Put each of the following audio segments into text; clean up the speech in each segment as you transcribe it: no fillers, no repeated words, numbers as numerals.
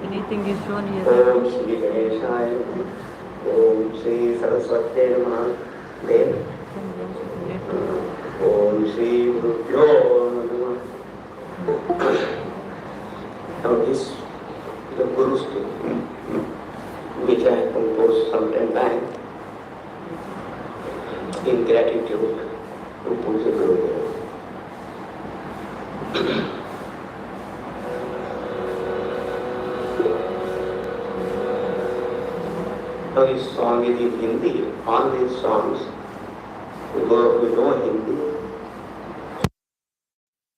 Anything is shown here. Om Shri Ganeshaya, Om Shri Saraswati Namaha, then Om Shri Gurubhyo Namaha. Now this is the Guru's thing, which I composed some time back in gratitude to Puja Guru. Now this song is in Hindi. All these songs, we know Hindi.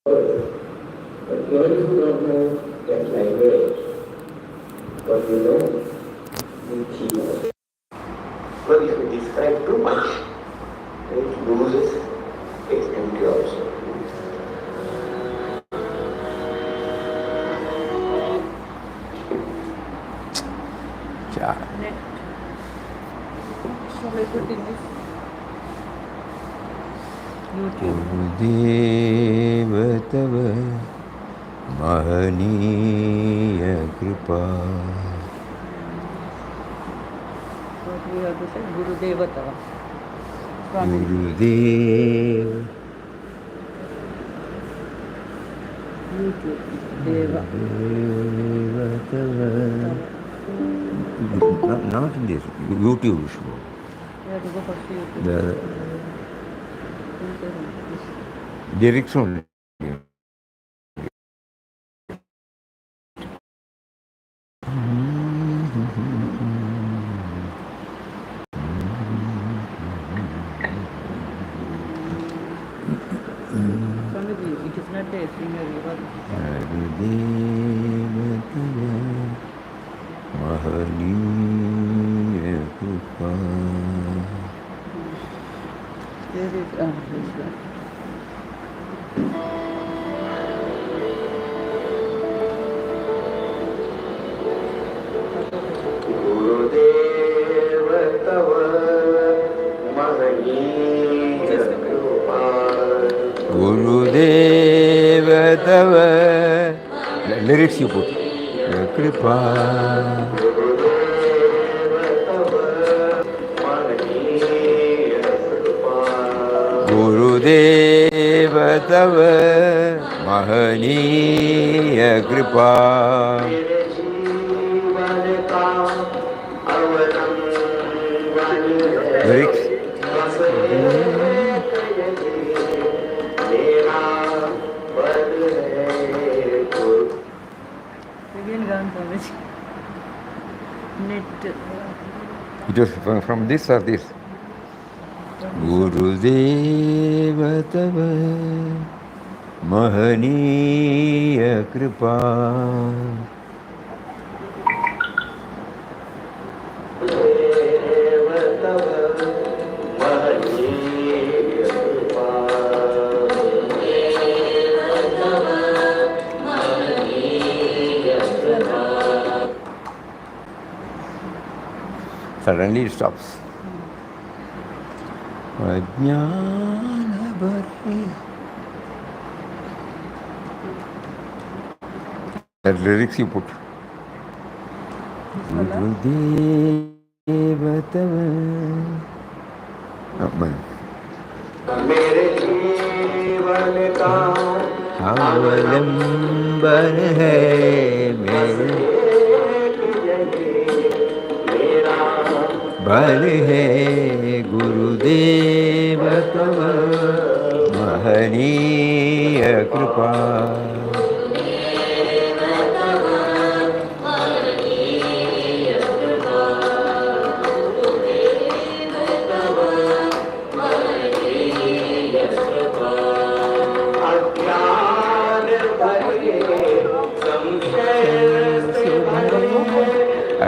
But those who don't know that language, but we know the keyboard. But if we describe too much, it loses its beauty also. गुरुदेव तव महनीय कृपा. Gurudev Tava. Gurudev. Deva. Not in this. YouTube show. The lyrics only. It is not a singer. Mahaniya Kripa. There is this one. Gurudev Tava Mahaniya Kripa. Gurudev Tava. Lyrics you put. Kripa. Gurudev Tava Mahaniya Kripa. Lyrics. It was from this or this? Gurudeva Tava Mahaniya Kripa. Suddenly it stops. That lyrics you put. Gurudeva Tava मेरे जीवन का अवलंबन है मेरे, बल है गुरुदेव तव महनीय कृपा।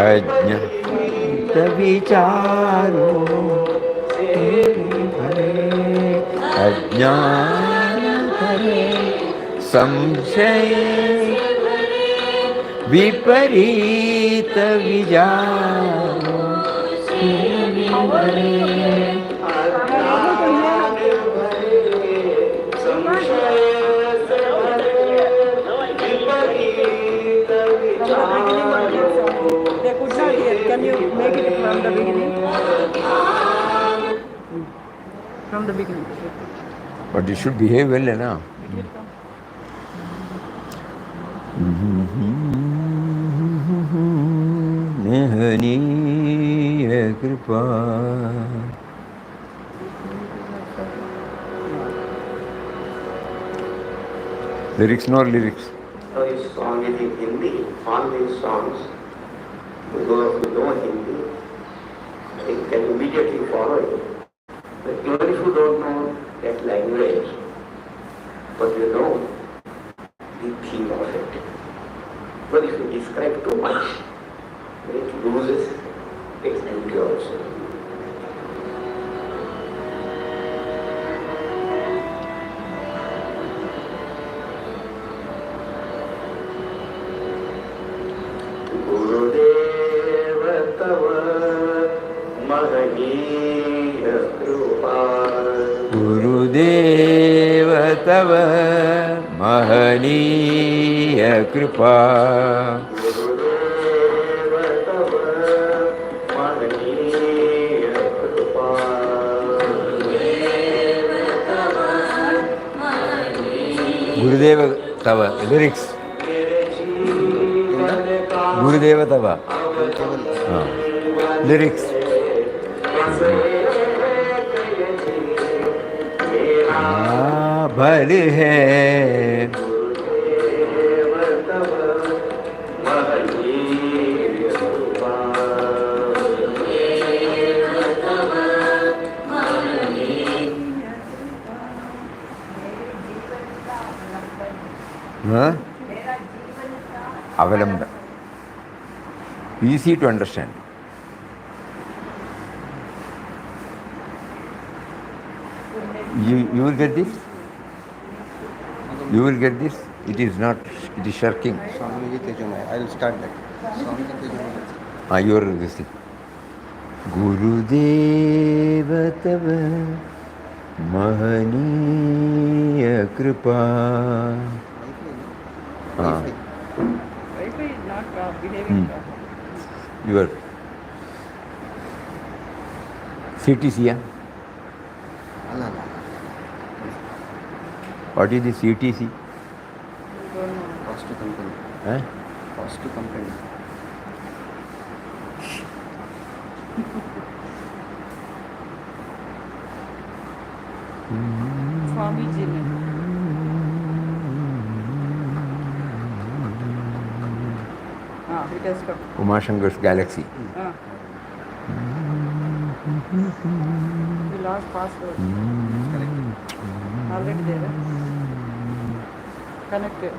अज्ञात विचारों अज्ञान भरे संशय विपरीत विचारों They could not hear. Can you make it from the beginning? From the beginning. But you should behave well, na? It will come. महनीय कृपा। Lyrics, no lyrics. So this song is in Hindi. All these songs, those who know Hindi, they can immediately follow it. But even if you don't know that language, but you know the theme of it. But if you describe too much, it loses its beauty also. गुरुदेव तव महनीय कृपा। गुरुदेव तव महनीय कृपा। गुरुदेव तव महनीय कृपा। गुरुदेव तव lyrics. गुरुदेव तव lyrics. भल है अवलंबन. Easy to understand. You will get this. You will get this. It is not. It is shirking. I will start that. You are this thing. Gurudev tava mahaniya kripa. Wi-Fi is not behaving properly. Your CTC, yeah? What is the CTC? Don't know. Cost to company. Huh? Cost to company. Swamiji ne. It has come. Umashankar's galaxy. We lost password. Already there. Connected.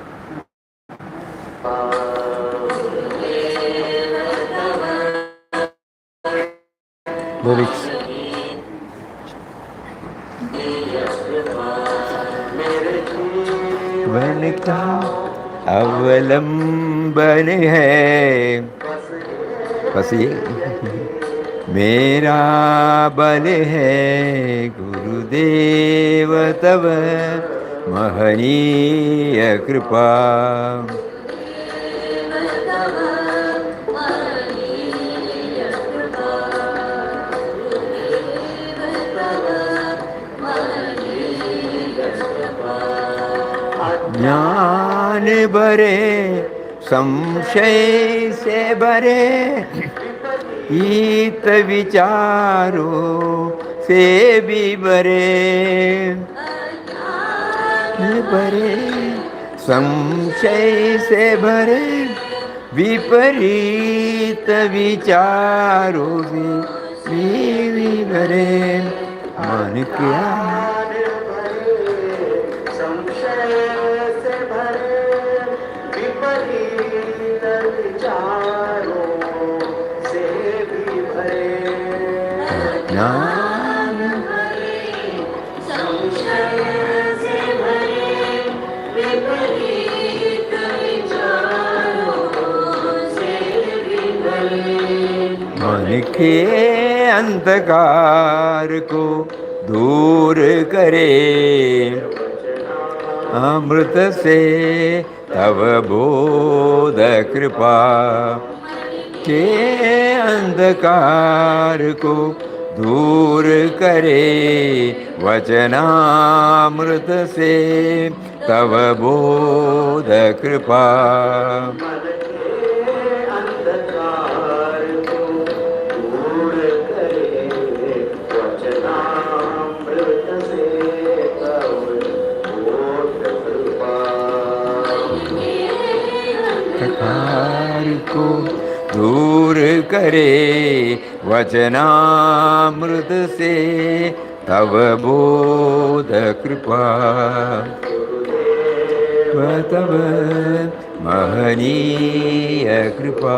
Lyrics. One का अवलंबन है बस ये मेरा बल है गुरुदेव तव महनीय कृपा. ज्ञान भरे संशय से भरे हित विचारों से भी भरे संशय से भरे विपरीत विचारों से भी भरे मन क्या संशय से भरे विपरीत विचारों से भी भरे ज्ञान संशय से भरे विपरीत विचारों से भी भरे मन के अंधकार को दूर करे अमृत से तव बोध कृपा के अंधकार को दूर करे वचनामृत से तव बोध कृपा अंधकार को दूर करे वचनामृत से तव बोध कृपा अंधकार को दूर करे वचनामृत से तव बोध कृपा तव महनीय कृपा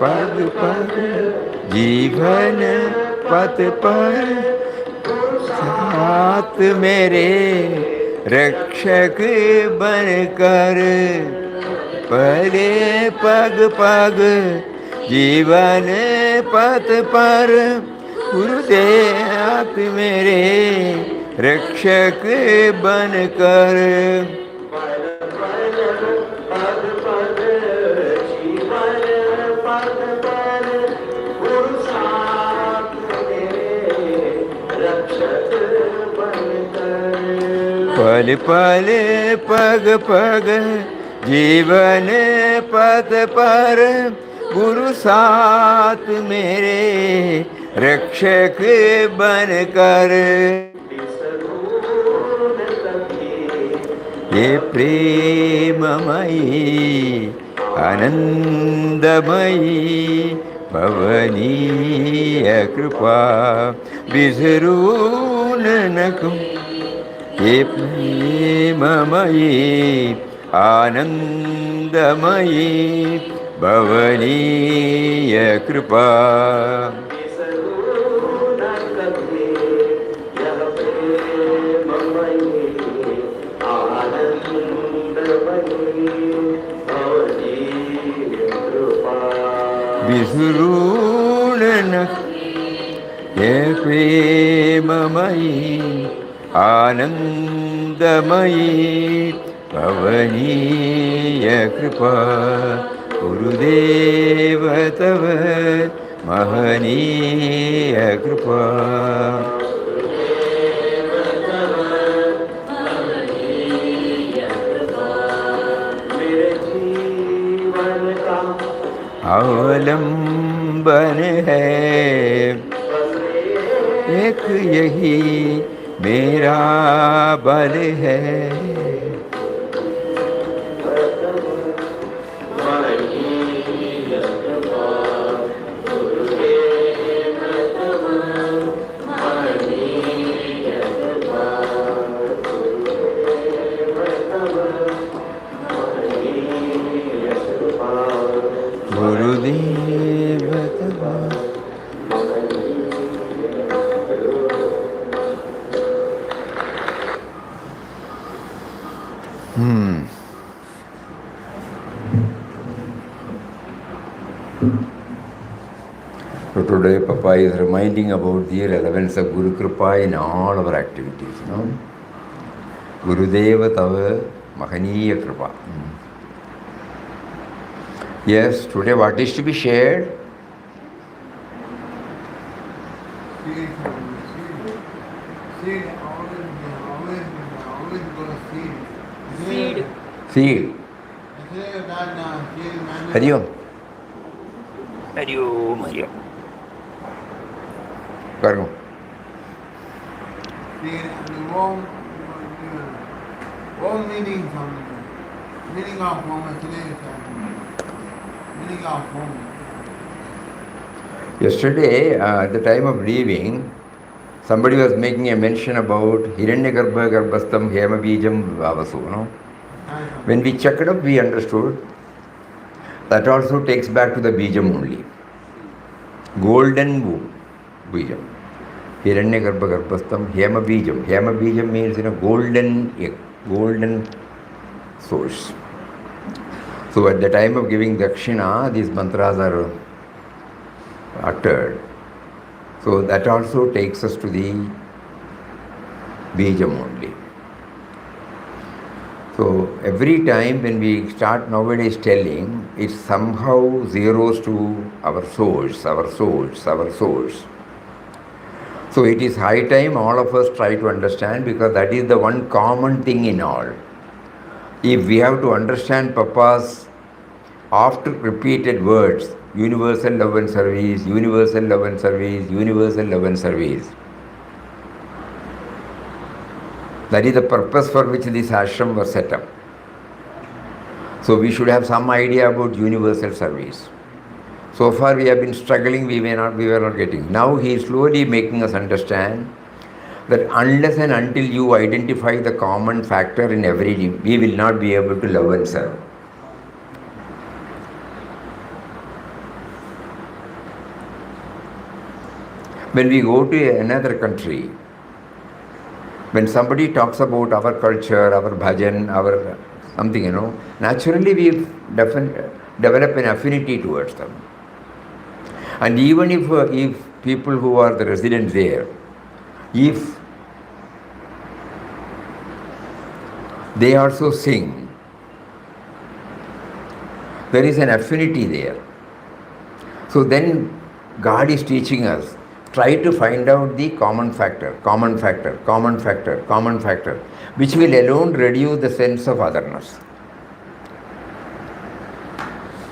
पग पग जीवन पथ पर साथ मेरे रक्षक बनकर पले पग पग जीवन पथ पर गुरुदेव मेरे रक्षक बनकर पल पल पग पग जीवन पथ पर गुरु साथ मेरे रक्षक बनकर ये प्रेममयी आनंदमयी भवनीय कृपा विसरून नको ये प्रेममयी आनंदमयी भवनीय कृपा विसरून नको ये प्रेममयी आनंदमयी भवनीय कृपा गुरुदेव तव महनीय कृपा अवलंबन है एक यही मेरा बल है गुरुदेव तवा So today Papa is reminding about the relevance of Guru Kripa in all our activities. No? Gurudeva Tava Mahaniya Kripa. Yes, today what is to be shared? Seed. Seed. Hari Om. Hari Om, Hari Om. Karno. All meaning of home, meaning of home. Yesterday, at the time of leaving, somebody was making a mention about Hiranyagarbha Garbhastham Hema Bijam Vavasu. No? When we checked up, we understood that also takes back to the Bijam only. Golden womb, Bijam. Hiranyagarbha Garbhastham Hema Bijam. Hema Bijam means golden egg, golden source. So at the time of giving Dakshina, these mantras are uttered. So that also takes us to the Bijam only. So every time when we start nowadays telling, it somehow zeroes to our source, our source, our source. So it is high time all of us try to understand, because that is the one common thing in all. If we have to understand Papa's oft repeated words, universal love and service, universal love and service, universal love and service. That is the purpose for which this ashram was set up. So we should have some idea about universal service. So far we have been struggling, we were not getting. Now he is slowly making us understand that unless and until you identify the common factor in every, we will not be able to love and serve. When we go to another country, when somebody talks about our culture, our bhajan, our something, naturally we develop an affinity towards them. And even if people who are the residents there, if they also sing, there is an affinity there. So then God is teaching us, try to find out the common factor, which will alone reduce the sense of otherness.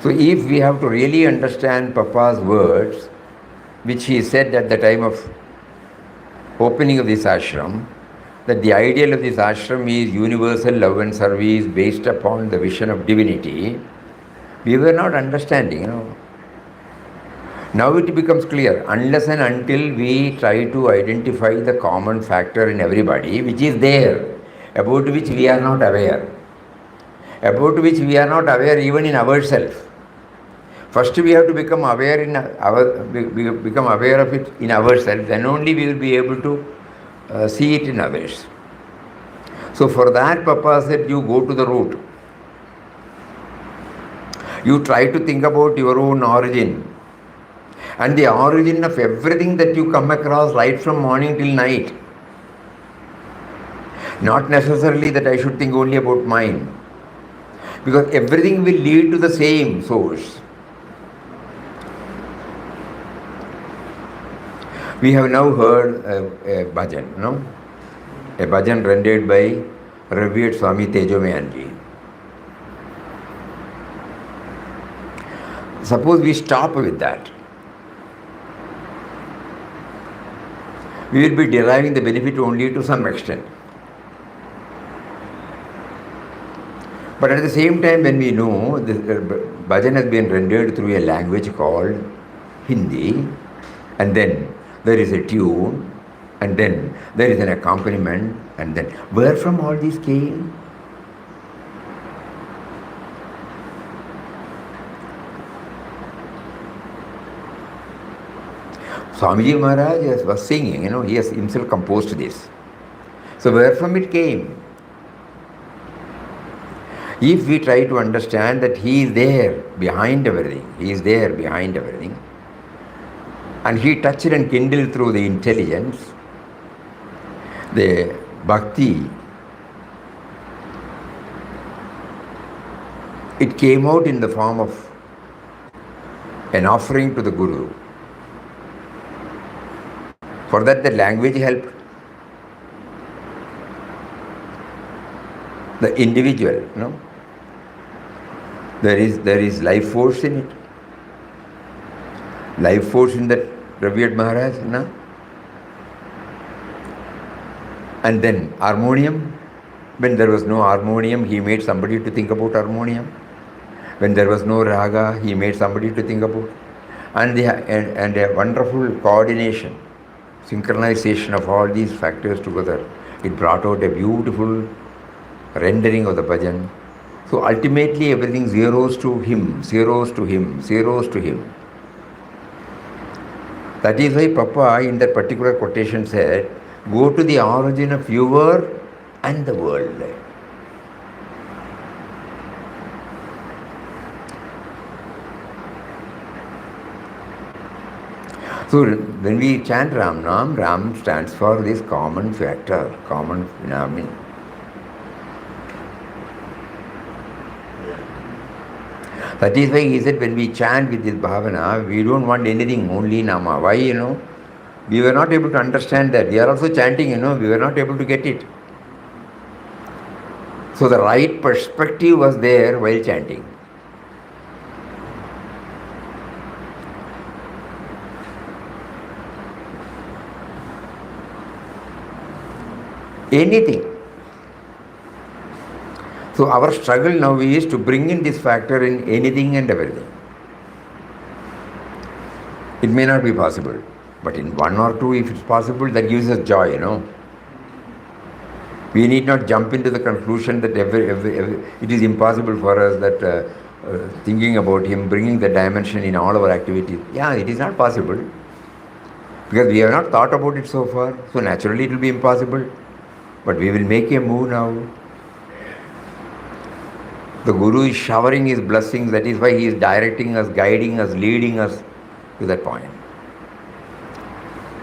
So if we have to really understand Papa's words, which he said at the time of opening of this ashram, that the ideal of this ashram is universal love and service based upon the vision of divinity, we were not understanding, Now it becomes clear, unless and until we try to identify the common factor in everybody, which is there, about which we are not aware, even in ourselves. First we have to become aware of it in ourselves, then only we will be able to see it in others. So for that Papa said, you go to the root. You try to think about your own origin and the origin of everything that you come across right from morning till night. Not necessarily that I should think only about mine, because everything will lead to the same source. We have now heard a bhajan, a bhajan rendered by revered Swami Tejomayanji. Suppose we stop with that, we will be deriving the benefit only to some extent. But at the same time, when we know the bhajan has been rendered through a language called Hindi, and then there is a tune, and then there is an accompaniment, and then where from all these came? Swamiji Maharaj was singing, he has himself composed this. So where from it came? If we try to understand that he is there behind everything, And he touched and kindled through the intelligence, the bhakti. It came out in the form of an offering to the Guru. For that, the language helped. The individual, no? There is life force in it. Life force in that revered Maharaj, no? And then harmonium. When there was no harmonium, he made somebody to think about harmonium. When there was no raga, he made somebody to think about. And a wonderful coordination, synchronization of all these factors together. It brought out a beautiful rendering of the bhajan. So ultimately everything zeros to him, zeros to him, zeros to him. That is why Papa in that particular quotation said, go to the origin of your and the world. So when we chant Ram Nam, Ram stands for this common factor, common phenomenon. That is why he said when we chant with this bhavana, we don't want anything, only Nama. Why, We were not able to understand that. We are also chanting, we were not able to get it. So the right perspective was there while chanting. Anything. So our struggle now is to bring in this factor in anything and everything. It may not be possible, but in one or two, if it's possible, that gives us joy, We need not jump into the conclusion that it is impossible for us that thinking about him, bringing the dimension in all our activities. Yeah, it is not possible. Because we have not thought about it so far, so naturally it will be impossible. But we will make a move now. The Guru is showering his blessings, that is why he is directing us, guiding us, leading us to that point.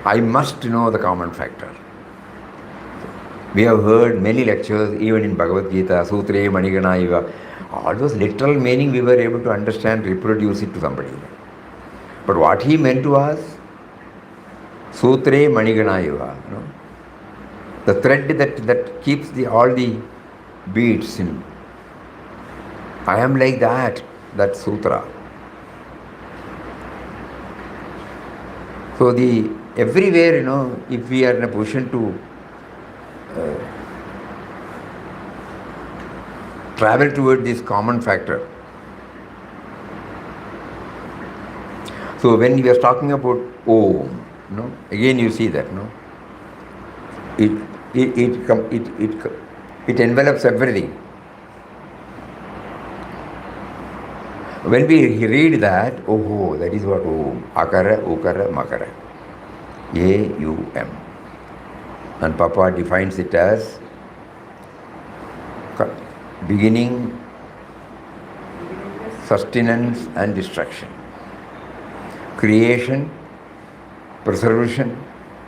I must know the common factor. We have heard many lectures, even in Bhagavad Gita, Sutre, Manigana, Iva. All those literal meaning we were able to understand, reproduce it to somebody. But what he meant to us, Sutre, Manigana, Iva. The thread that keeps all the beats in. I am like that sutra. So everywhere, if we are in a position to travel toward this common factor. So when we are talking about Om, again you see that, it envelops everything. When we read that, that is what Om, Akara, Ukara, Makara, A-U-M. And Papa defines it as beginning, sustenance and destruction, creation, preservation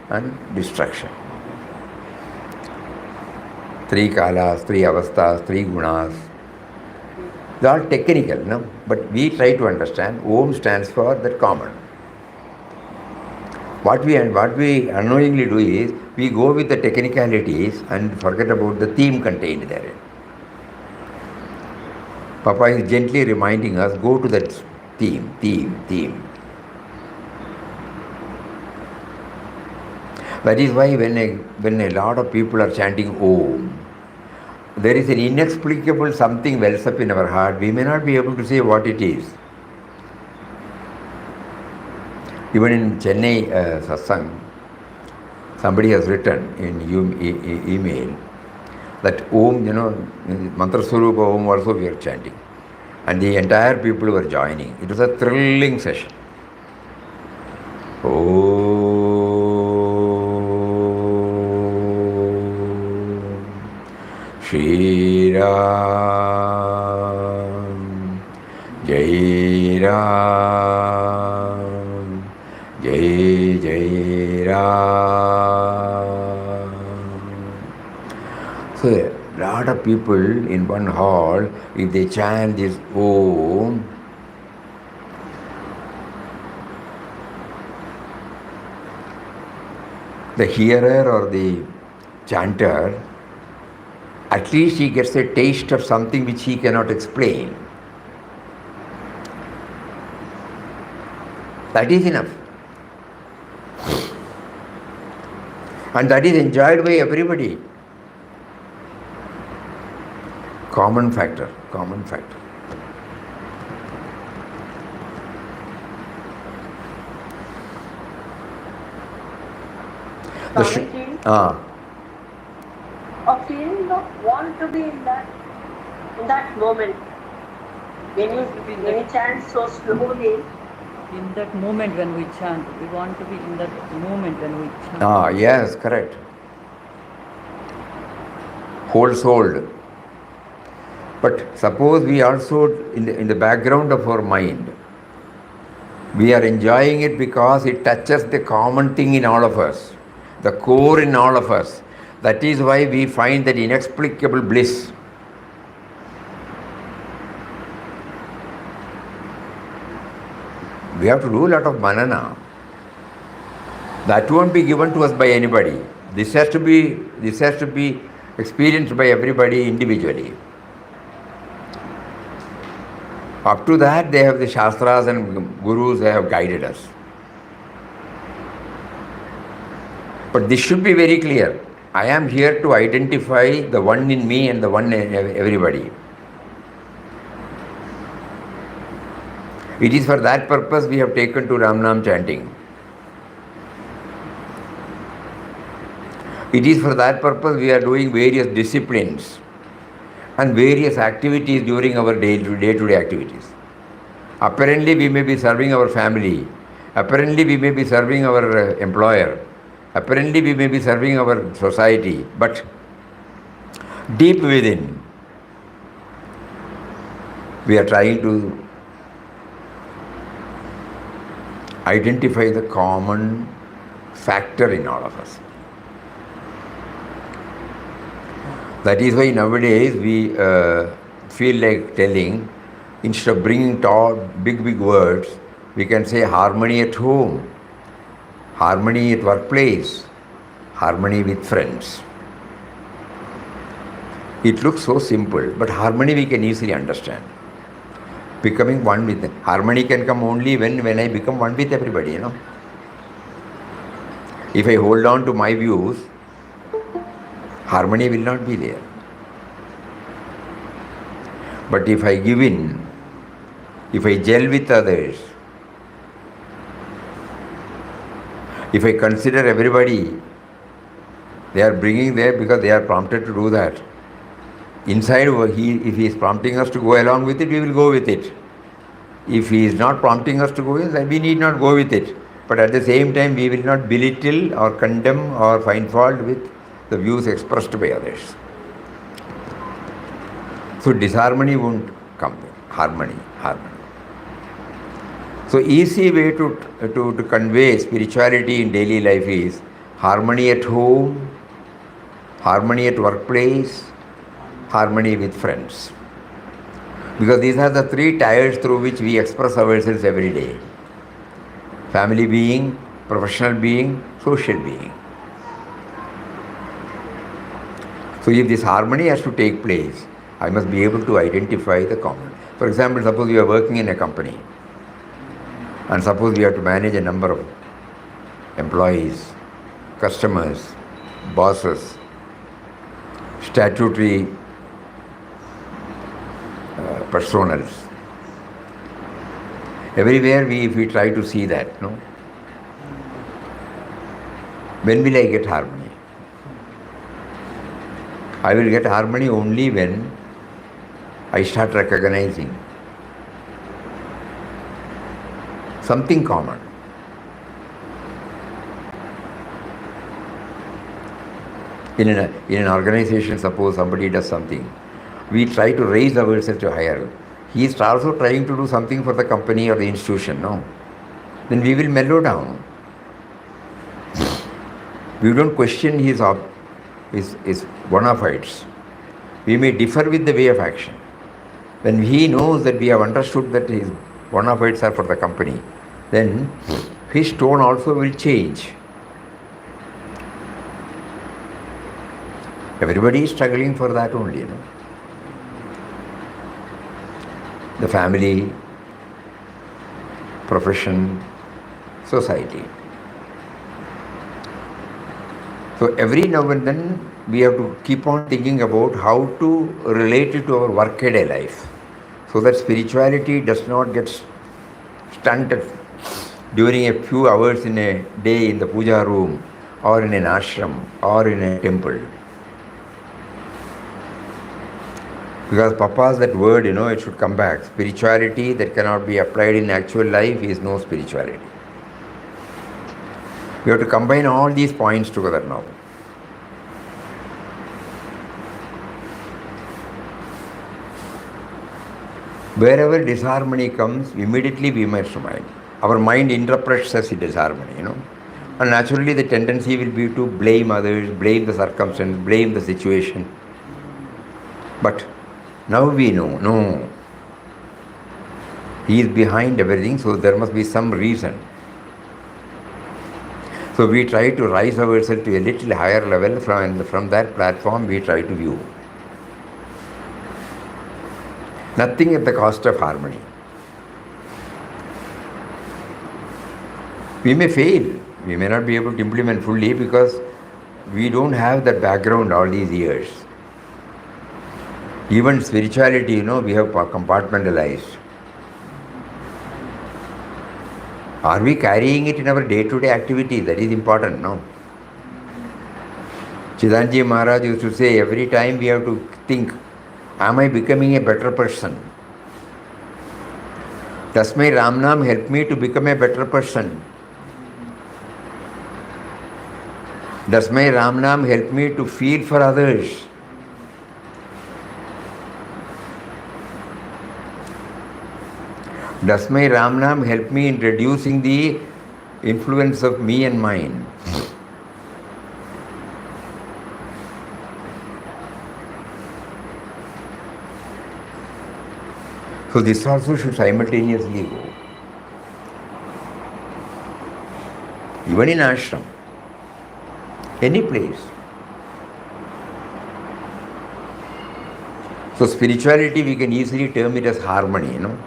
and destruction. Three kalas, three avasthas, three gunas. They are all technical, but we try to understand. Om stands for that common. What we unknowingly do is, we go with the technicalities and forget about the theme contained therein. Papa is gently reminding us, go to that theme. That is why when a lot of people are chanting Om, there is an inexplicable something wells up in our heart. We may not be able to say what it is. Even in Chennai Satsang, somebody has written in email that Om, Mantra Swarupa Om also we are chanting. And the entire people were joining. It was a thrilling session. Shri Ram, Jai Ram, Jai So a lot of people in one hall, if they chant this Om, the hearer or the chanter, at least he gets a taste of something which he cannot explain. That is enough. And that is enjoyed by everybody. Common factor. Swamiji, a feeling of want to be in that moment. When you chant so slowly, in that moment when we chant, we want to be in that moment when we chant. Yes, correct. Whole souled. But suppose we also, in the background of our mind, we are enjoying it because it touches the common thing in all of us, the core in all of us. That is why we find that inexplicable bliss. We have to do a lot of manana. That won't be given to us by anybody. This has to be experienced by everybody individually. Up to that, they have the Shastras and Gurus, they have guided us. But this should be very clear. I am here to identify the one in me and the one in everybody. It is for that purpose we have taken to Ram Nam chanting. It is for that purpose we are doing various disciplines and various activities during our day-to-day activities. Apparently we may be serving our family. Apparently we may be serving our employer. Apparently we may be serving our society. But deep within, we are trying to identify the common factor in all of us. That is why nowadays we feel like telling, instead of bringing big words, we can say harmony at home, harmony at workplace, harmony with friends. It looks so simple, but harmony we can easily understand. Becoming one with them. Harmony can come only when I become one with everybody, you know. If I hold on to my views, harmony will not be there. But if I give in, if I gel with others, if I consider everybody, they are bringing there because they are prompted to do that. Inside, if he is prompting us to go along with it, we will go with it. If he is not prompting us to go with it, we need not go with it. But at the same time, we will not belittle or condemn or find fault with the views expressed by others. So disharmony won't come. Harmony. So easy way to convey spirituality in daily life is harmony at home, harmony at workplace, harmony with friends. Because these are the three tires through which we express ourselves every day. Family being, professional being, social being. So if this harmony has to take place, I must be able to identify the common. For example, suppose you are working in a company and suppose we have to manage a number of employees, customers, bosses, statutory personals. Everywhere if we try to see that, no? When will I get harmony? I will get harmony only when I start recognizing something common. In an organization, suppose somebody does something, we try to raise ourselves to higher. He is also trying to do something for the company or the institution, no? Then we will mellow down. We don't question his bona fides. We may differ with the way of action. When he knows that we have understood that his bona fides are for the company, then his tone also will change. Everybody is struggling for that only, you know. The family, profession, society. So every now and then we have to keep on thinking about how to relate it to our workaday life, so that spirituality does not get stunted during a few hours in a day in the puja room or in an ashram or in a temple. Because Papa's that word, you know, it should come back. Spirituality that cannot be applied in actual life is no spirituality. We have to combine all these points together now. Wherever disharmony comes, immediately we must mind. Our mind interprets as a disharmony, you know. And naturally the tendency will be to blame others, blame the circumstance, blame the situation. But now we know, no. He is behind everything, so there must be some reason. So we try to rise ourselves to a little higher level. From that platform we try to view. Nothing at the cost of harmony. We may fail. We may not be able to implement fully because we don't have that background all these years. Even spirituality, you know, we have compartmentalized. Are we carrying it in our day-to-day activity? That is important, no? Chidanji Maharaj used to say, every time we have to think, am I becoming a better person? Does my Ram Nam help me to become a better person? Does my Ram Nam help me to feel for others? Does my Ram Nam help me in reducing the influence of me and mine? So this also should simultaneously go. Even in ashram, any place. So spirituality, we can easily term it as harmony, you know.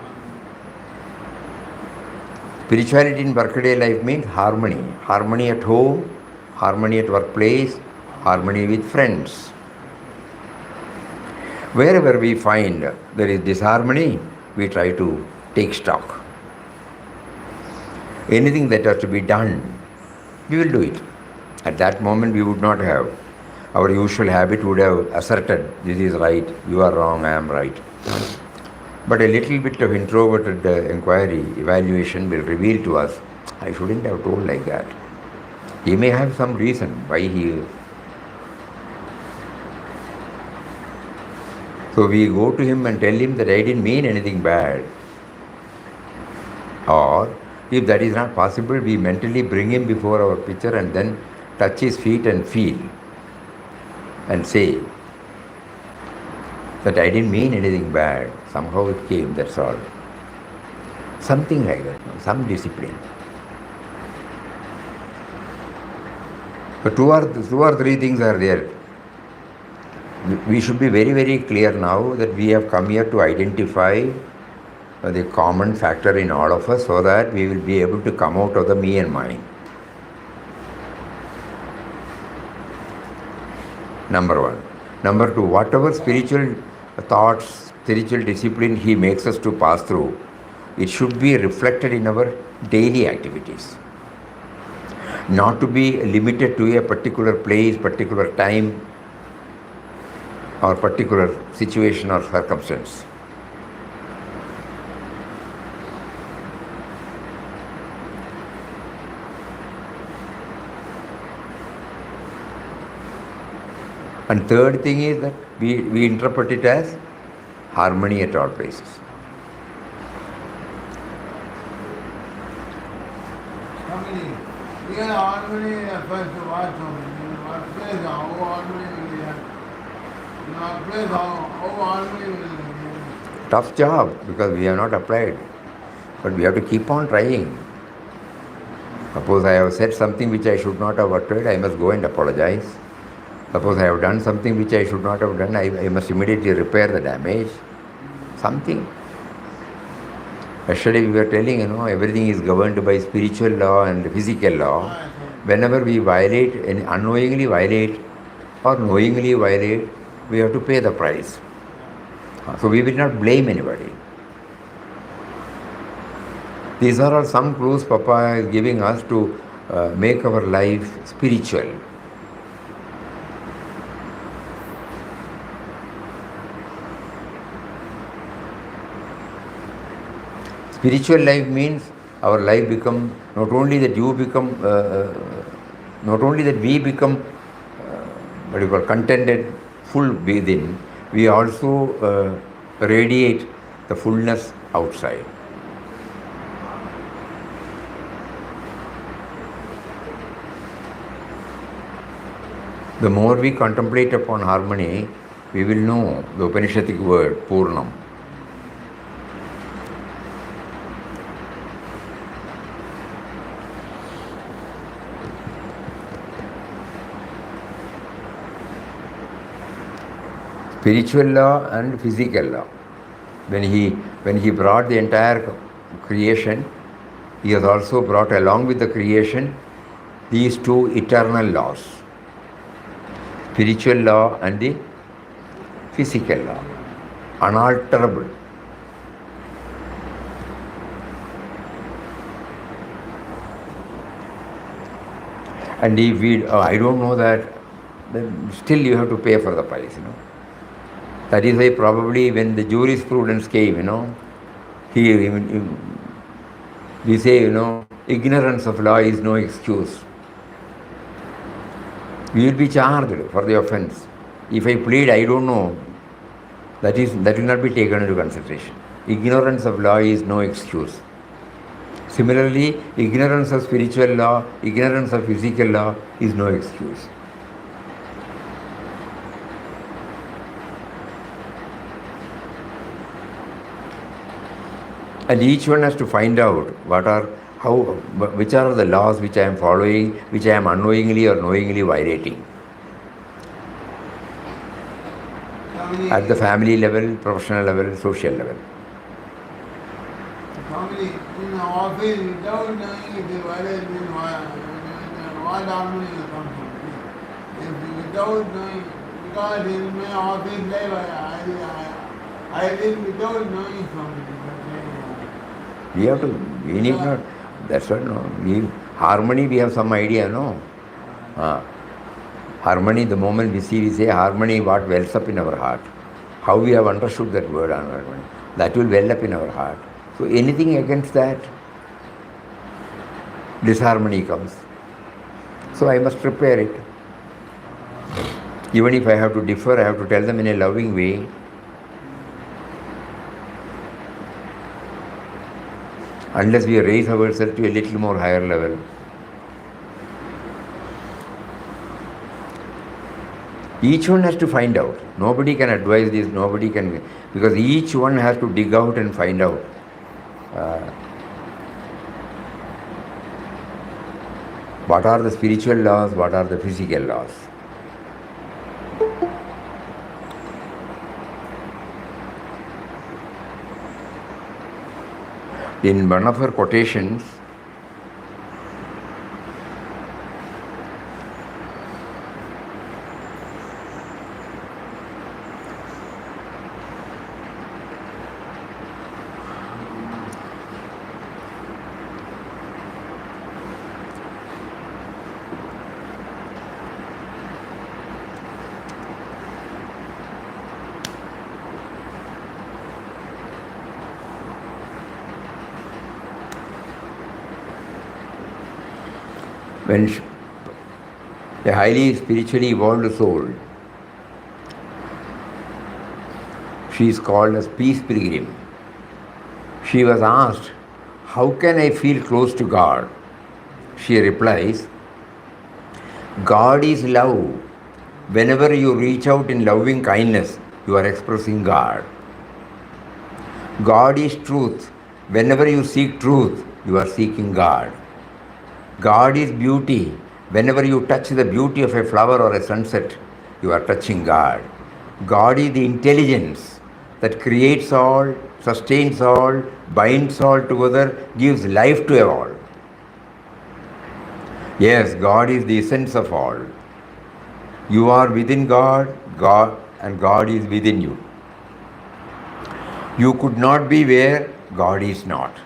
Spirituality in workaday life means harmony. Harmony at home, harmony at workplace, harmony with friends. Wherever we find there is disharmony, we try to take stock. Anything that has to be done, we will do it. At that moment we would not have. Our usual habit would have asserted, this is right, you are wrong, I am right. But a little bit of introverted inquiry, evaluation will reveal to us, I shouldn't have told like that. He may have some reason why he... So we go to him and tell him that I didn't mean anything bad. Or, if that is not possible, we mentally bring him before our picture and then touch his feet and feel and say that I didn't mean anything bad. Somehow it came, that's all. Something like that, some discipline. So two or three things are there. We should be very, very clear now that we have come here to identify the common factor in all of us so that we will be able to come out of the me and mine. Number one. Number two, whatever spiritual thoughts, spiritual discipline he makes us to pass through, it should be reflected in our daily activities. Not to be limited to a particular place, particular time, or particular situation or circumstance. And third thing is that we interpret it as harmony at all places. Family, Here harmony is the first watch of it. What place how harmony will be there? What place how harmony will be there? Tough job because we have not applied. But we have to keep on trying. Suppose I have said something which I should not have uttered, I must go and apologize. Suppose I have done something which I should not have done, I must immediately repair the damage. Something. Yesterday we were telling, everything is governed by spiritual law and physical law. Whenever we violate, and unknowingly violate or knowingly violate, we have to pay the price. So we will not blame anybody. These are all some clues Papa is giving us to make our life spiritual. Spiritual life means our life become, not only that you become, not only that we become, contented, full within, we also radiate the fullness outside. The more we contemplate upon harmony, we will know the Upanishadic word, Purnam. Spiritual law and physical law. When he brought the entire creation, he has also brought along with the creation these two eternal laws. Spiritual law and the physical law. Unalterable. And if we, I don't know that, then still you have to pay for the price, That is why probably when the jurisprudence came, we say, ignorance of law is no excuse. We will be charged for the offense. If I plead, I don't know, that will not be taken into consideration. Ignorance of law is no excuse. Similarly, ignorance of spiritual law, ignorance of physical law is no excuse. And each one has to find out which are the laws which I am following, which I am unknowingly or knowingly violating. At the family level, professional level, social level. Family, in the office, without knowing if they violate what harmony will come from. If without knowing, because in my office life, I live without knowing from it. We need not, that's what, harmony, we have some idea, Harmony, the moment we say harmony, what wells up in our heart. How we have understood that word, harmony, that will well up in our heart. So anything against that, disharmony comes. So I must repair it. Even if I have to differ, I have to tell them in a loving way. Unless we raise ourselves to a little more higher level. Each one has to find out. Nobody can advise this, nobody can, because each one has to dig out and find out. What are the spiritual laws, what are the physical laws? In one of her quotations, when a highly spiritually evolved soul, she is called as peace pilgrim. She was asked, how can I feel close to God? she replies, God is love. Whenever you reach out in loving kindness, you are expressing God. God is truth. Whenever you seek truth, you are seeking God. God is beauty. Whenever you touch the beauty of a flower or a sunset, you are touching God. God is the intelligence that creates all, sustains all, binds all together, gives life to all. Yes, God is the essence of all. You are within God, and God is within you. You could not be where God is not.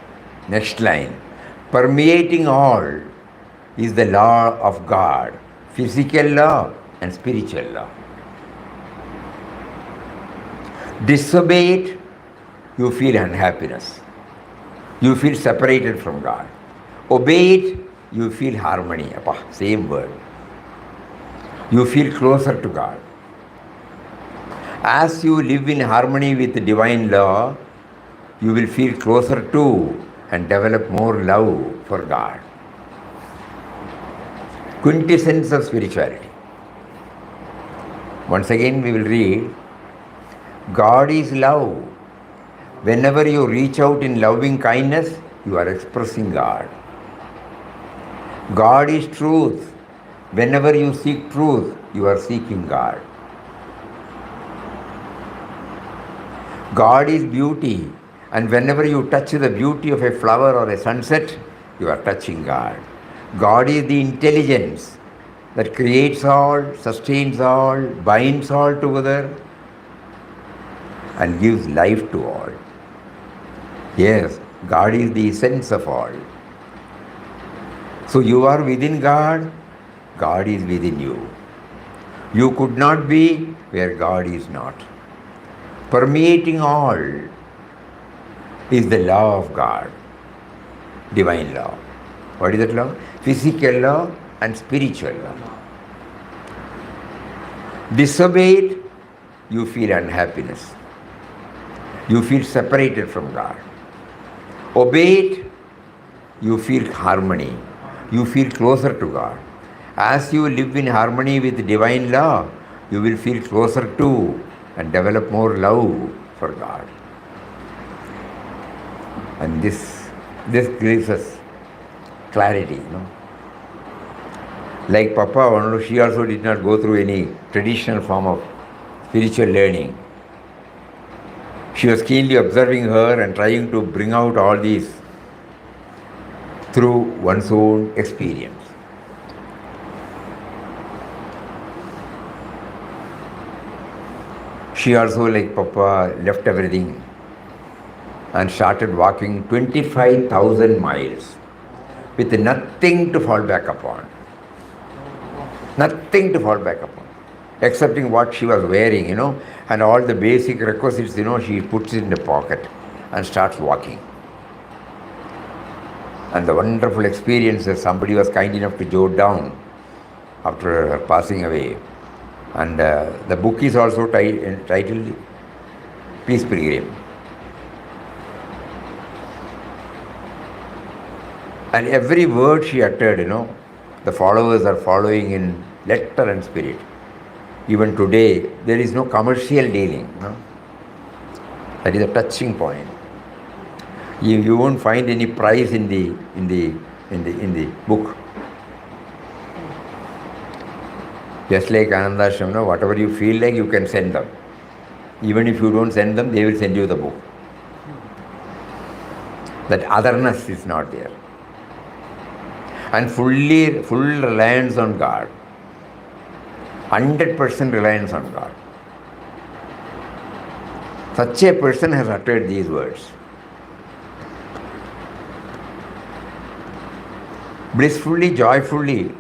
Next line. Permeating all is the law of God, physical law and spiritual law. Disobey it, you feel unhappiness. You feel separated from God. Obey it, you feel harmony. Same word. You feel closer to God. As you live in harmony with the divine law, you will feel closer to and develop more love for God. Quintessence of spirituality. Once again we will read, God is love. Whenever you reach out in loving kindness, you are expressing God. God is truth. Whenever you seek truth, you are seeking God. God is beauty, and whenever you touch the beauty of a flower or a sunset, you are touching God. God is the intelligence that creates all, sustains all, binds all together, and gives life to all. Yes, God is the essence of all. So you are within God, God is within you. You could not be where God is not. Permeating all is the law of God, divine law. What is that law? Physical law and spiritual law. Disobey it, you feel unhappiness. You feel separated from God. Obey it, you feel harmony. You feel closer to God. As you live in harmony with divine law, you will feel closer to and develop more love for God. And this gives us clarity, Like Papa, she also did not go through any traditional form of spiritual learning. She was keenly observing her and trying to bring out all these through one's own experience. She also, like Papa, left everything and started walking 25,000 miles with nothing to fall back upon. Nothing to fall back upon, excepting what she was wearing, and all the basic requisites, she puts it in the pocket and starts walking. And the wonderful experiences, somebody was kind enough to jot down after her passing away. And the book is also titled Peace Pilgrim. And every word she uttered, the followers are following in letter and spirit. Even today, there is no commercial dealing. That is a touching point. You won't find any price in the book. Just like Anandashram, whatever you feel like, you can send them. Even if you don't send them, they will send you the book. That otherness is not there. And full reliance on God. 100% reliance on God. Such a person has uttered these words. Blissfully, joyfully.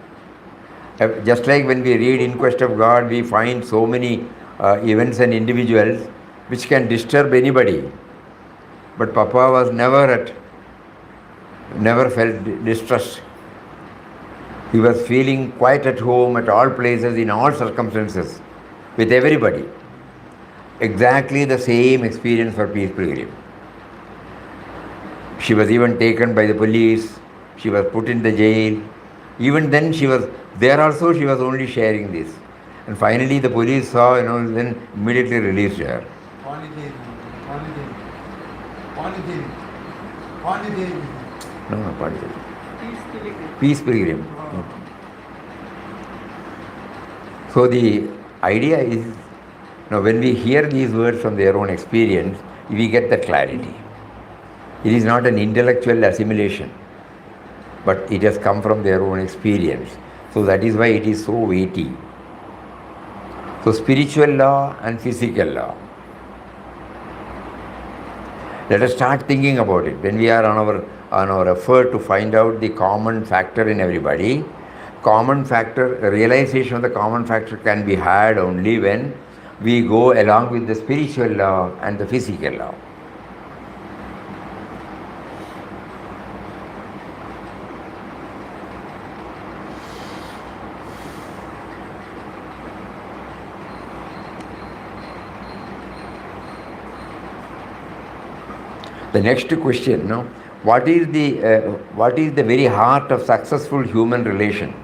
Just like when we read In Quest of God, we find so many events and individuals which can disturb anybody. But Papa was never felt distrust. He was feeling quite at home at all places, in all circumstances, with everybody. Exactly the same experience for Peace Pilgrim. She was even taken by the police. She was put in the jail. Even then she was, there also she was only sharing this. And finally the police saw, then immediately released her. Pondicherry. Pondicherry. Pondicherry. Pondicherry. No, Pondicherry. Peace pilgrim. Peace pilgrim. So the idea is, when we hear these words from their own experience, we get that clarity. It is not an intellectual assimilation, but it has come from their own experience. So that is why it is so weighty. So spiritual law and physical law. Let us start thinking about it. When we are on our effort to find out the common factor in everybody, realization of the common factor can be had only when we go along with the spiritual law and the physical law. The next question, what is the very heart of successful human relation?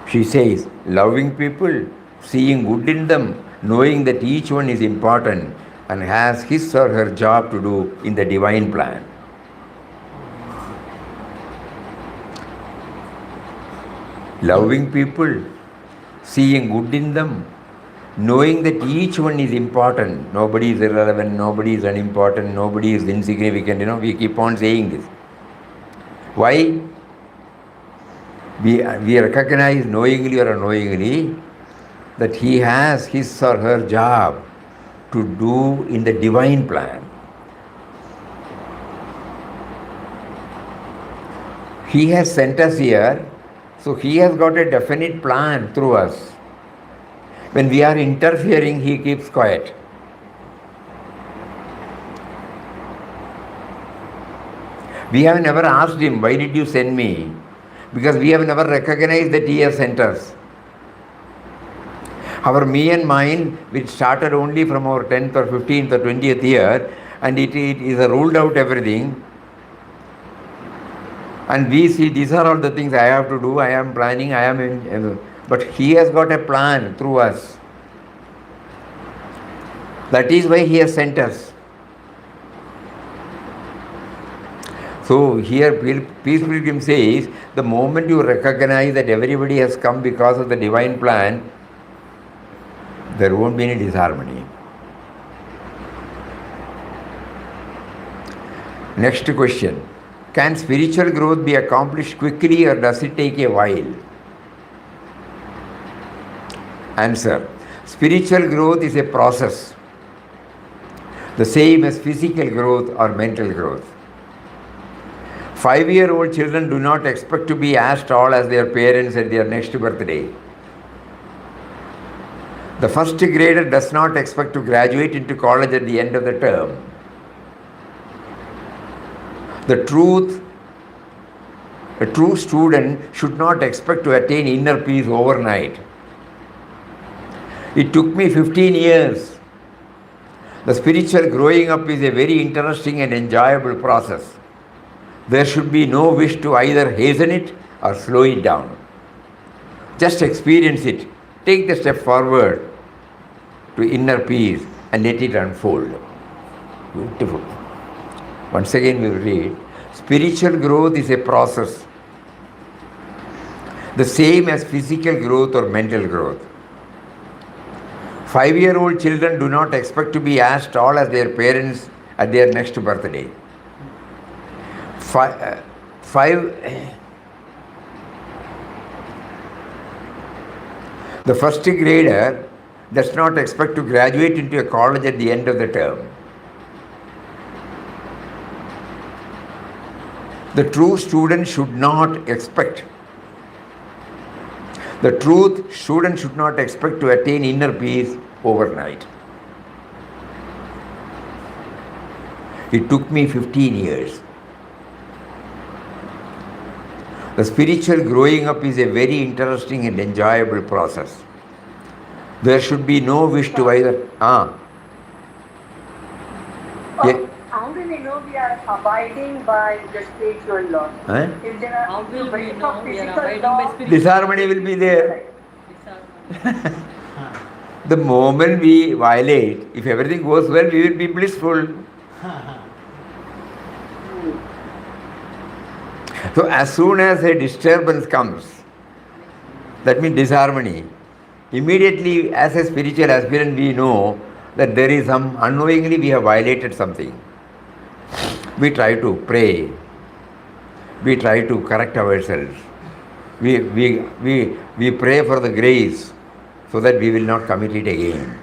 She says, loving people, seeing good in them, knowing that each one is important and has his or her job to do in the divine plan. Loving people, seeing good in them, knowing that each one is important. Nobody is irrelevant, nobody is unimportant, nobody is insignificant. We keep on saying this. Why? We recognize knowingly or unknowingly that he has his or her job to do in the divine plan. He has sent us here, so he has got a definite plan through us. When we are interfering, he keeps quiet. We have never asked him, why did you send me? Because we have never recognized that he has sent us. Our me and mind, which started only from our 10th or 15th or 20th year, and it is ruled out everything. And we see these are all the things I have to do, I am planning, but he has got a plan through us. That is why he has sent us. So here Peace Pilgrim says, the moment you recognize that everybody has come because of the divine plan, there won't be any disharmony. Next question. Can spiritual growth be accomplished quickly or does it take a while? Answer. Spiritual growth is a process, the same as physical growth or mental growth. 5-year-old children do not expect to be as tall as their parents at their next birthday. The first grader does not expect to graduate into college at the end of the term. A true student should not expect to attain inner peace overnight. It took me 15 years. The spiritual growing up is a very interesting and enjoyable process. There should be no wish to either hasten it or slow it down. Just experience it. Take the step forward to inner peace and let it unfold. Beautiful. Once again we will read. Spiritual growth is a process, the same as physical growth or mental growth. 5-year-old children do not expect to be as tall as their parents at their next birthday. The first grader does not expect to graduate into a college at the end of the term. The true student should not expect. The truth student should not expect to attain inner peace overnight. It took me 15 years. The spiritual growing up is a very interesting and enjoyable process. There should be no wish to either. How do we know we are abiding by the spiritual laws. Eh? If there are How will we break know of we are physical abiding by law, spiritual? Disharmony will be there. Disharmony. The moment we violate, if everything goes well, we will be blissful. So as soon as a disturbance comes, that means disharmony, immediately as a spiritual aspirant we know that there is some, unknowingly we have violated something. We try to pray, we try to correct ourselves, we pray for the grace so that we will not commit it again.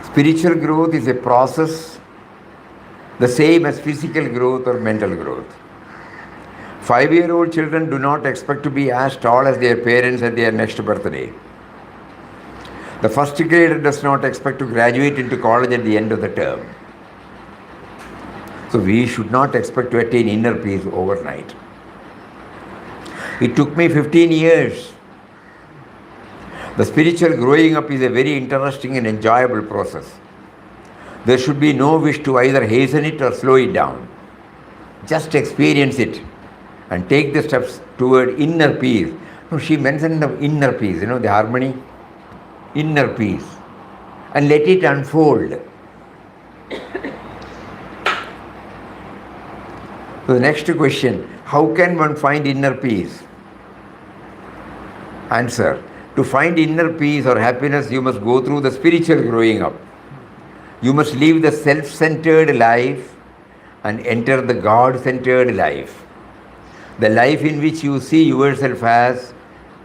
Spiritual growth is a process the same as physical growth or mental growth. 5-year-old children do not expect to be as tall as their parents at their next birthday. The first grader does not expect to graduate into college at the end of the term. So we should not expect to attain inner peace overnight. It took me 15 years. The spiritual growing up is a very interesting and enjoyable process. There should be no wish to either hasten it or slow it down. Just experience it and take the steps toward inner peace. No, she mentioned the inner peace, the harmony, inner peace, and let it unfold. So the next question, how can one find inner peace? Answer, to find inner peace or happiness, you must go through the spiritual growing up. You must leave the self-centered life and enter the God-centered life. The life in which you see yourself as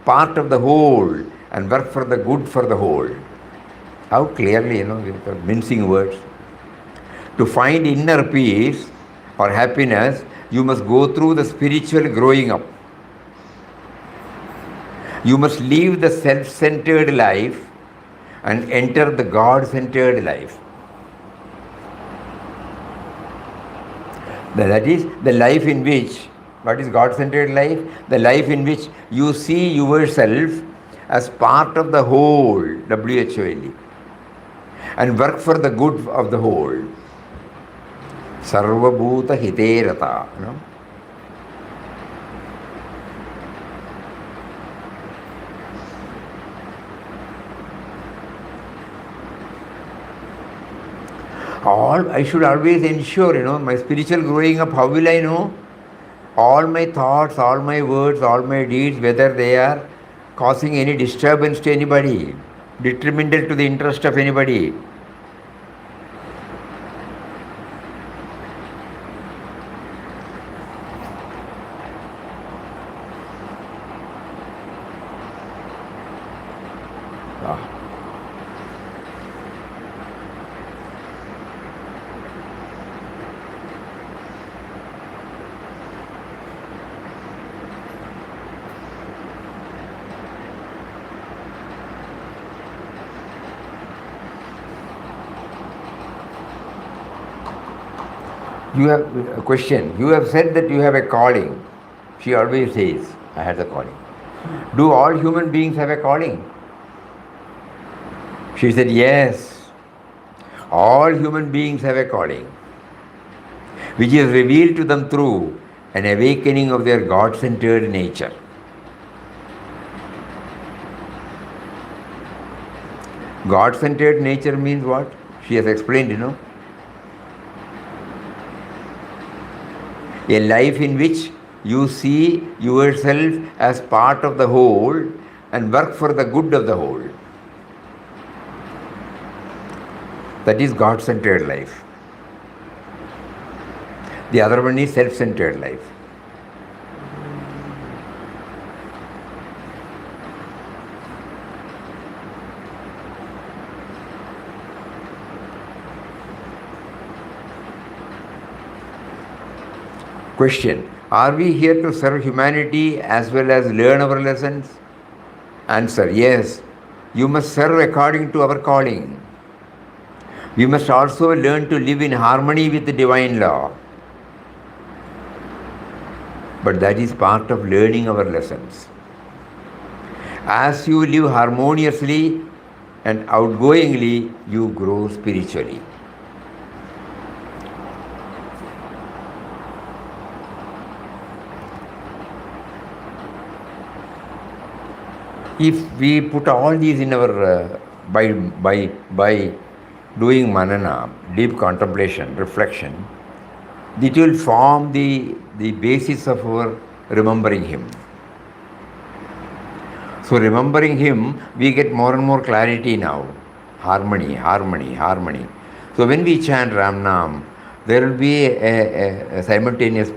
part of the whole and work for the good for the whole. How clearly, with mincing words. To find inner peace or happiness, you must go through the spiritual growing up. You must leave the self-centered life and enter the God-centered life. That is the life in which, what is God-centered life? The life in which you see yourself as part of the whole, WHOLE, and work for the good of the whole. Sarva Bhuta Hite Rata. I should always ensure, my spiritual growing up, how will I know? All my thoughts, all my words, all my deeds, whether they are causing any disturbance to anybody, detrimental to the interest of anybody. You have a question. You have said that you have a calling. She always says, I have a calling. Do all human beings have a calling? She said, yes. All human beings have a calling, which is revealed to them through an awakening of their God-centered nature. God-centered nature means what? She has explained, A life in which you see yourself as part of the whole and work for the good of the whole. That is God-centered life. The other one is self-centered life. Question, are we here to serve humanity as well as learn our lessons? Answer, yes. You must serve according to our calling. We must also learn to live in harmony with the divine law. But that is part of learning our lessons. As you live harmoniously and outgoingly, you grow spiritually. If we put all these in our by doing manana, deep contemplation, reflection, it will form the basis of our remembering Him. So remembering Him, we get more and more clarity now. Harmony, harmony, harmony. So when we chant Ram Nam, there will be a simultaneous,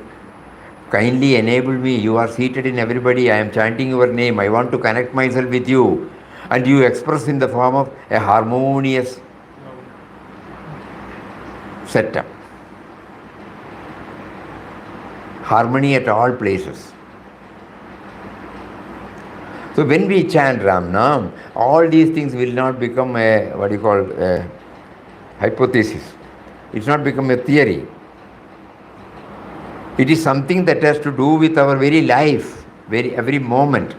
kindly enable me, you are seated in everybody, I am chanting your name, I want to connect myself with you. And you express in the form of a harmonious setup. Harmony at all places. So when we chant Ram Nam, all these things will not become a, a hypothesis. It's not become a theory. It is something that has to do with our very life, every moment.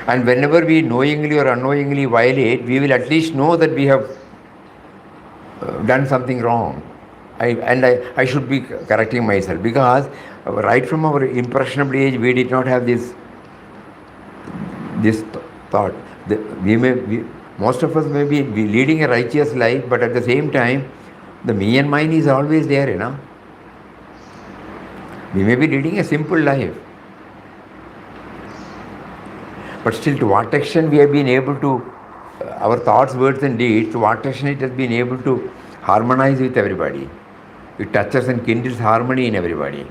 And whenever we knowingly or unknowingly violate, we will at least know that we have done something wrong. I should be correcting myself, because right from our impressionable age, we did not have this thought. Most of us may be leading a righteous life, but at the same time, the me and mine is always there, you know. We may be leading a simple life, but still, to what extent we have been able to, our thoughts, words and deeds, to what extent it has been able to harmonize with everybody. It touches and kindles harmony in everybody.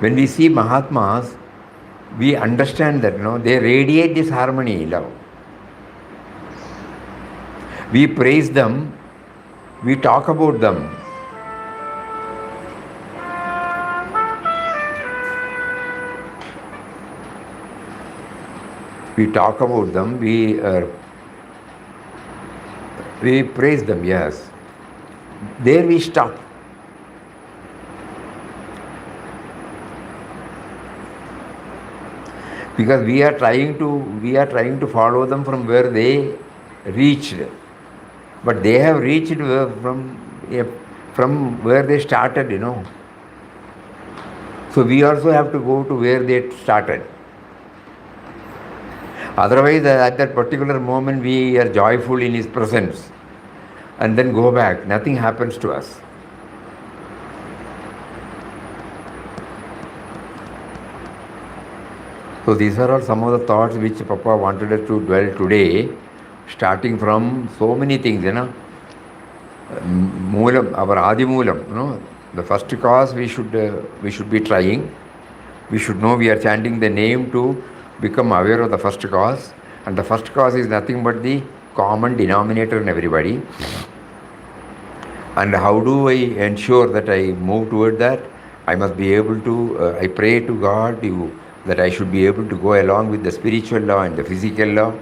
When we see Mahatmas, we understand that, they radiate this harmony, love. We praise them, we talk about them. We talk about them, we praise them, yes. There we stop. Because we are trying to follow them from where they reached, but they have reached from where they started, So we also have to go to where they started. Otherwise, at that particular moment, we are joyful in His presence, and then go back. Nothing happens to us. So these are all some of the thoughts which Papa wanted us to dwell today, starting from so many things, Moolam, our Adi Moolam, the first cause we should be trying. We should know we are chanting the name to become aware of the first cause, and the first cause is nothing but the common denominator in everybody. And how do I ensure that I move toward that? I must be able to, I pray to God that I should be able to go along with the spiritual law and the physical law.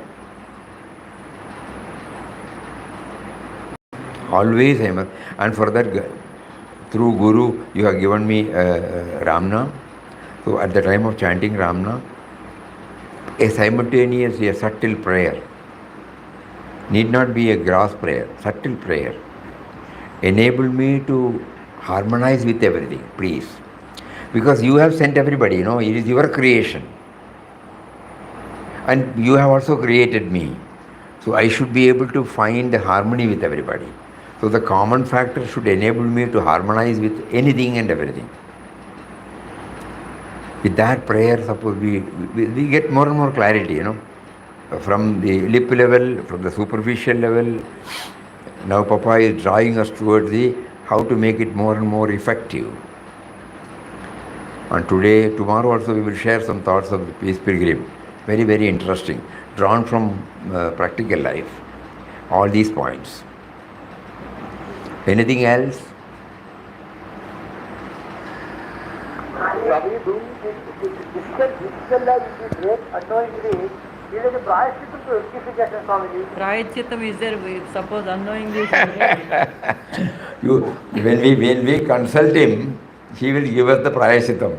Always I must, and for that, through Guru, you have given me Ramna. So at the time of chanting Ramna, a simultaneous, a subtle prayer, need not be a gross prayer, subtle prayer. Enable me to harmonize with everything, please. Because you have sent everybody, it is your creation. And you have also created me. So I should be able to find harmony with everybody. So the common factor should enable me to harmonize with anything and everything. With that prayer, suppose we get more and more clarity, from the lip level, from the superficial level. Now Papa is drawing us towards how to make it more and more effective. And tomorrow also we will share some thoughts of the Peace Pilgrim. Very, very interesting. Drawn from practical life. All these points. Anything else? Are you doing difficult life which is great unknowingly? Is it a prayashchitam to rectification, Swamiji? Prayachittam is there, suppose unknowingly. When we consult him, he will give us the prayashitam.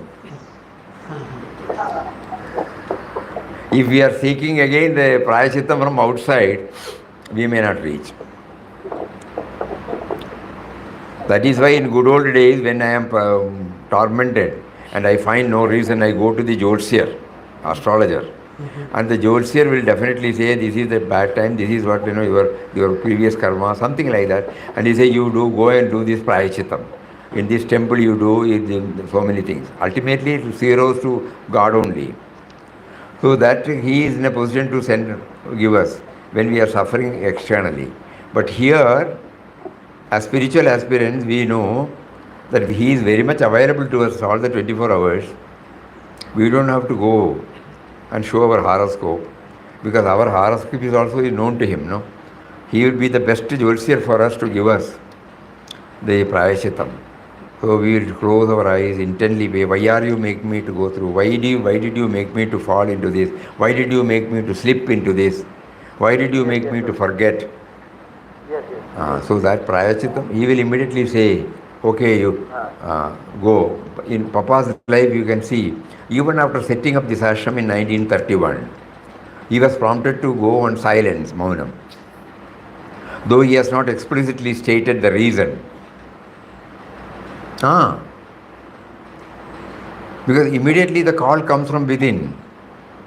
If we are seeking again the prayashitam from outside, we may not reach. That is why in good old days, when I am tormented and I find no reason, I go to the Jyotsir, astrologer. And the Jyotsir will definitely say, this is the bad time, this is what, your previous karma, something like that. And he say, you go and do this prayashitam. In this temple you do so many things. Ultimately it zeroes to God only. So that he is in a position to give us when we are suffering externally. But here, as spiritual aspirants, we know that he is very much available to us all the 24 hours. We don't have to go and show our horoscope, because our horoscope is also known to him. No, he will be the best Jyotsir for us to give us the prayashitam. So we will close our eyes intently. Why are you making me to go through? Why did you make me to fall into this? Why did you make me to slip into this? Why did you make me to forget? So that prayashitam, he will immediately say, okay, you go. In Papa's life you can see, even after setting up this ashram in 1931, he was prompted to go on silence, maunam. Though he has not explicitly stated the reason. Because immediately the call comes from within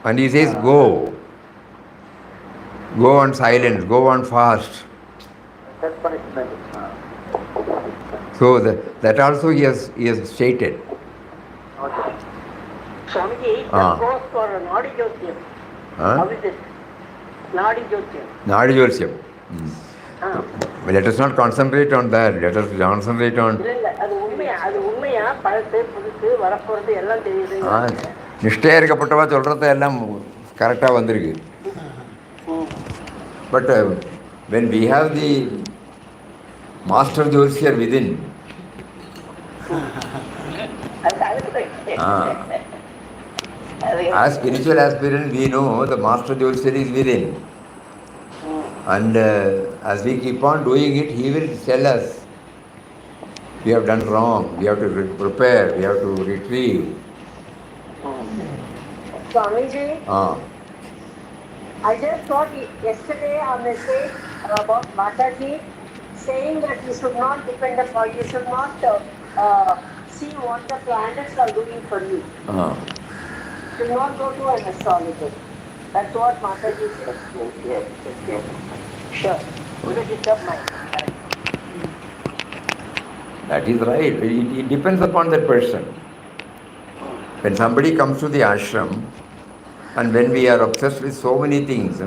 and he says, go on silence, go on fast. That's punishment. So that also he has stated. Okay. Swamiji, that goes for Nadi Jyotyam. How is it? Nadi Jyotyam. Nadi Jyotyam. Let us not concentrate on that. Let us concentrate on... நிஷ்டையா இருக்கப்பட்டவா சொல்கிறத எல்லாம் கரெக்டாக வந்திருக்கு. But when we have the master Jyotsir within, as spiritual aspirants, we know the master Jyotsir is within. And as we keep on doing it, he will tell us, we have done wrong, we have to prepare, we have to retrieve. Swamiji, I just got yesterday a message about Mataji saying that you should not depend upon, you should not see what the planets are doing for you. You should not go to an astrologer. That's what Mataji said. Yes. Sure. Wouldn't disturb my mind. That is right. It depends upon that person. When somebody comes to the ashram, and when we are obsessed with so many things,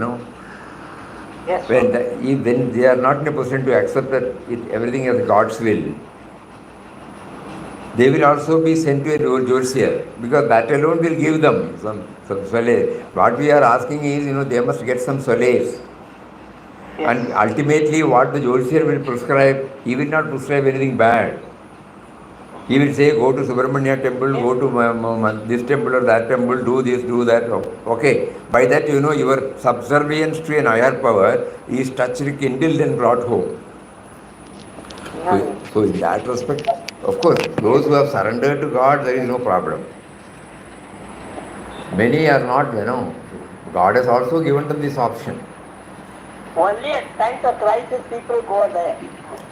Yes. When they are not in a position to accept that everything is God's will, they will also be sent to a Jyotsir, because that alone will give them some solace. What we are asking is, they must get some solace. Yes. And ultimately what the Jyotsir will prescribe, he will not prescribe anything bad. He will say, go to Subramanya temple, go to this temple or that temple, do this, do that. Okay. By that, your subservience to an higher power is touched, kindled and brought home. So in that respect, of course, those who have surrendered to God, there is no problem. Many are not, God has also given them this option. Only at times of crisis people go there.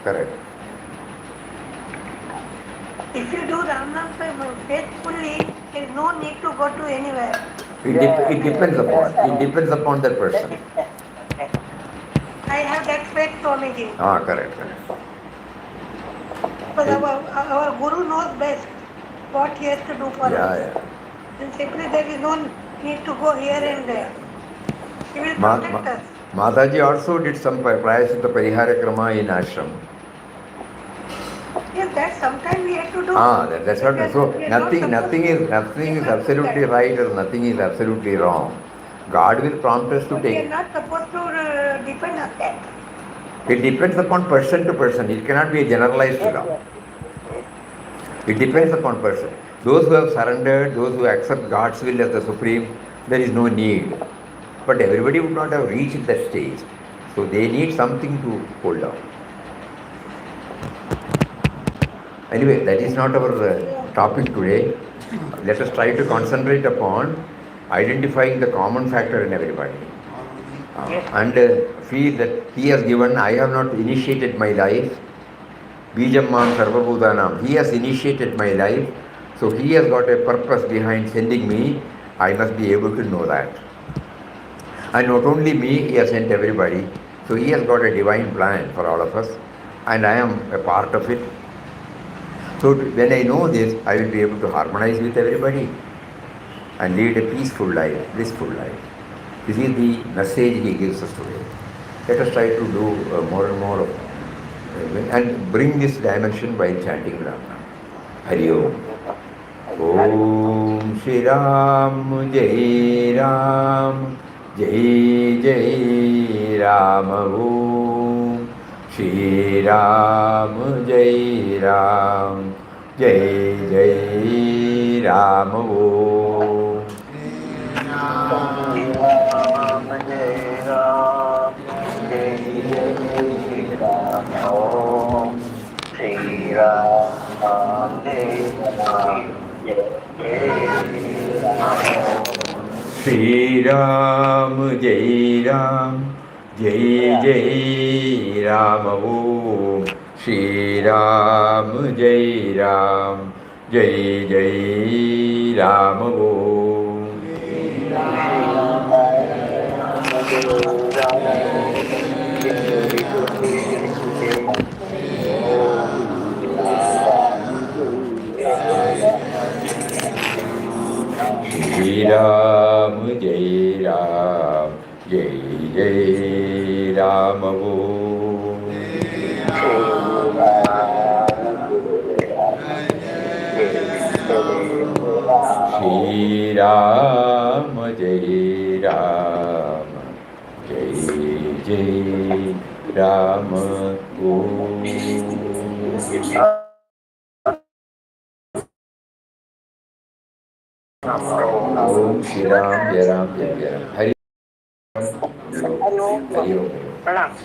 Correct. If you do Ramnam faithfully, there is no need to go to anywhere. It depends upon that person. I have that faith, Swamiji. Correct. Because our Guru knows best what he has to do for us. Yeah. And simply there is no need to go here and there. He will protect us. Mataji also did some prayashitta parihara krama in ashram. Yes, that sometimes we have to do. That's what. So nothing is absolutely right or nothing is absolutely wrong. God will prompt us to But take. we are not supposed to depend on that. It depends upon person to person. It cannot be a generalized law. It depends upon person. Those who have surrendered, those who accept God's will as the supreme, there is no need. But everybody would not have reached that stage. So they need something to hold on. Anyway, that is not our topic today. Let us try to concentrate upon identifying the common factor in everybody. And feel that he has given, I have not initiated my life. Bijam Mam Sarvabhutanam. He has initiated my life. So he has got a purpose behind sending me. I must be able to know that. And not only me, he has sent everybody. So he has got a divine plan for all of us. And I am a part of it. So when I know this, I will be able to harmonize with everybody and lead a peaceful life, blissful life. This is the message he gives us today. Let us try to do more and more of and bring this dimension by chanting Rama. Hari Om. Om Shri Ram Jai Ram Jai Jai Ram Om Shri Ram Jai Ram Jai Jai Ram Om Shri Ram Jai Ram Jai Jai Ram Om Shri Ram Jai Ram Jai Jai Ram Om Shri Ram Jai Ram Jai Jai Ram Om Shri Ram Jai Ram Jai Jai Ram Om Om Shri Ram Jai Ram Jai Jai Ram Hari Om. Hari Om. Pranam.